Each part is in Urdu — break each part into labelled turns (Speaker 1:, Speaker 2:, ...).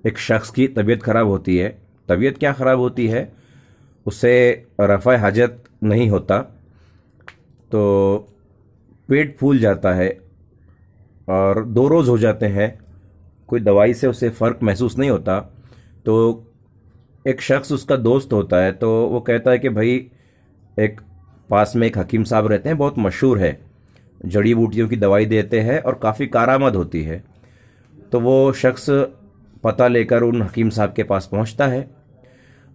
Speaker 1: ایک شخص کی طبیعت خراب ہوتی ہے. طبیعت کیا خراب ہوتی ہے؟ اسے رفع حاجت نہیں ہوتا تو پیٹ پھول جاتا ہے اور 2 روز ہو جاتے ہیں، کوئی دوائی سے اسے فرق محسوس نہیں ہوتا. تو ایک شخص اس کا دوست ہوتا ہے تو وہ کہتا ہے کہ بھائی ایک پاس میں ایک حکیم صاحب رہتے ہیں، بہت مشہور ہے، جڑی بوٹیوں کی دوائی دیتے ہیں اور کافی کارآمد ہوتی ہے. تو وہ شخص پتہ لے کر ان حکیم صاحب کے پاس پہنچتا ہے.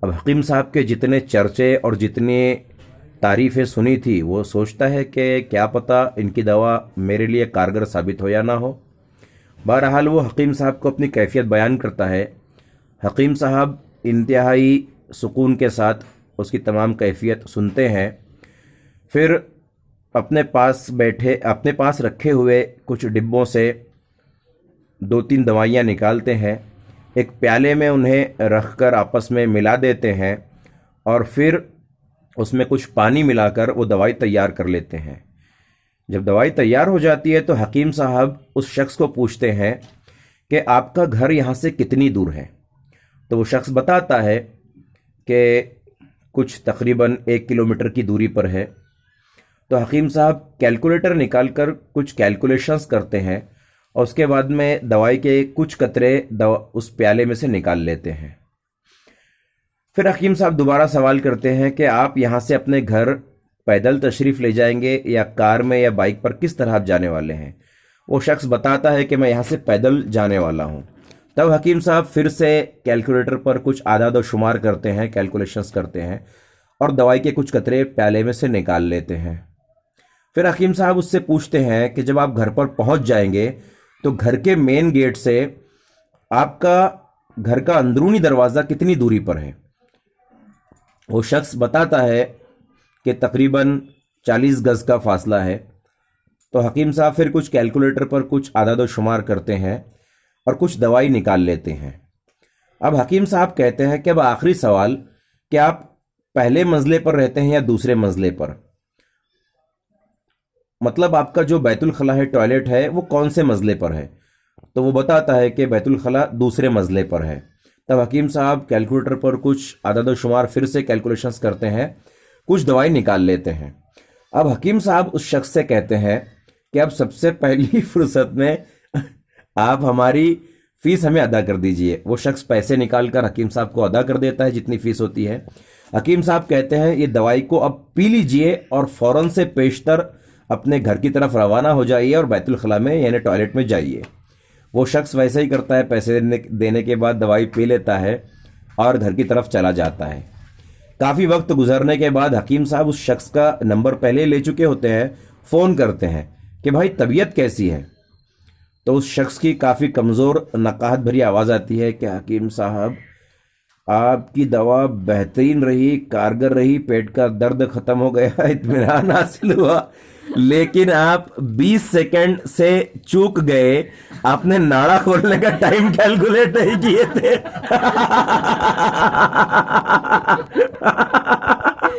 Speaker 1: اب حکیم صاحب کے جتنے چرچے اور جتنی تعریفیں سنی تھی وہ سوچتا ہے کہ کیا پتہ ان کی دوا میرے لیے کارگر ثابت ہو یا نہ ہو. بہرحال وہ حکیم صاحب کو اپنی کیفیت بیان کرتا ہے. حکیم صاحب انتہائی سکون کے ساتھ اس کی تمام کیفیت سنتے ہیں. پھر اپنے پاس رکھے ہوئے کچھ ڈبوں سے 2-3 دوائیاں نکالتے ہیں، ایک پیالے میں انہیں رکھ کر آپس میں ملا دیتے ہیں اور پھر اس میں کچھ پانی ملا کر وہ دوائی تیار کر لیتے ہیں. جب دوائی تیار ہو جاتی ہے تو حکیم صاحب اس شخص کو پوچھتے ہیں کہ آپ کا گھر یہاں سے کتنی دور ہے؟ تو وہ شخص بتاتا ہے کہ کچھ تقریباً 1 کلومیٹر کی دوری پر ہے. تو حکیم صاحب کیلکولیٹر نکال کر کچھ کیلکولیشنز کرتے ہیں اور اس کے بعد میں دوائی کے کچھ قطرے اس پیالے میں سے نکال لیتے ہیں. پھر حکیم صاحب دوبارہ سوال کرتے ہیں کہ آپ یہاں سے اپنے گھر پیدل تشریف لے جائیں گے یا کار میں یا بائک پر، کس طرح آپ جانے والے ہیں؟ وہ شخص بتاتا ہے کہ میں یہاں سے پیدل جانے والا ہوں. تب حکیم صاحب پھر سے کیلکولیٹر پر کچھ اعداد و شمار کرتے ہیں، کیلکولیشنز کرتے ہیں اور دوائی کے کچھ قطرے پیالے میں سے نکال لیتے ہیں. پھر حکیم صاحب اس سے پوچھتے ہیں کہ جب آپ گھر پر پہنچ جائیں گے تو گھر کے مین گیٹ سے آپ کا گھر کا اندرونی دروازہ کتنی دوری پر ہے؟ وہ شخص بتاتا ہے کہ تقریباً 40 گز کا فاصلہ ہے. تو حکیم صاحب پھر کچھ کیلکولیٹر پر کچھ اعداد و شمار کرتے ہیں اور کچھ دوائی نکال لیتے ہیں. اب حکیم صاحب کہتے ہیں کہ اب آخری سوال کہ آپ پہلے منزلے پر رہتے ہیں یا دوسرے منزلے پر؟ مطلب آپ کا جو بیت الخلاء ہے، ٹوائلٹ ہے، وہ کون سے منزلے پر ہے؟ تو وہ بتاتا ہے کہ بیت الخلاء دوسرے منزلے پر ہے. تب حکیم صاحب کیلکولیٹر پر کچھ عدد و شمار پھر سے کیلکولیشنز کرتے ہیں، کچھ دوائی نکال لیتے ہیں. اب حکیم صاحب اس شخص سے کہتے ہیں کہ اب سب سے پہلی فرصت میں آپ ہماری فیس ہمیں ادا کر دیجئے. وہ شخص پیسے نکال کر حکیم صاحب کو ادا کر دیتا ہے جتنی فیس ہوتی ہے. حکیم صاحب کہتے ہیں یہ دوائی کو اب پی لیجئے اور فوراً سے پیشتر اپنے گھر کی طرف روانہ ہو جائیے اور بیت الخلاء میں یعنی ٹوائلٹ میں جائیے. وہ شخص ویسے ہی کرتا ہے، پیسے دینے کے بعد دوائی پی لیتا ہے اور گھر کی طرف چلا جاتا ہے. کافی وقت گزرنے کے بعد حکیم صاحب اس شخص کا نمبر پہلے لے چکے ہوتے ہیں، فون کرتے ہیں کہ بھائی طبیعت کیسی ہے؟ تو اس شخص کی کافی کمزور نقاہت بھری آواز آتی ہے کہ حکیم صاحب آپ کی دوا بہترین رہی، کارگر رہی، پیٹ کا درد ختم ہو گیا، اطمینان حاصل ہوا، لیکن آپ 20 سیکنڈ سے چوک گئے، آپ نے ناڑا کھولنے کا ٹائم کیلکولیٹ نہیں کیے تھے.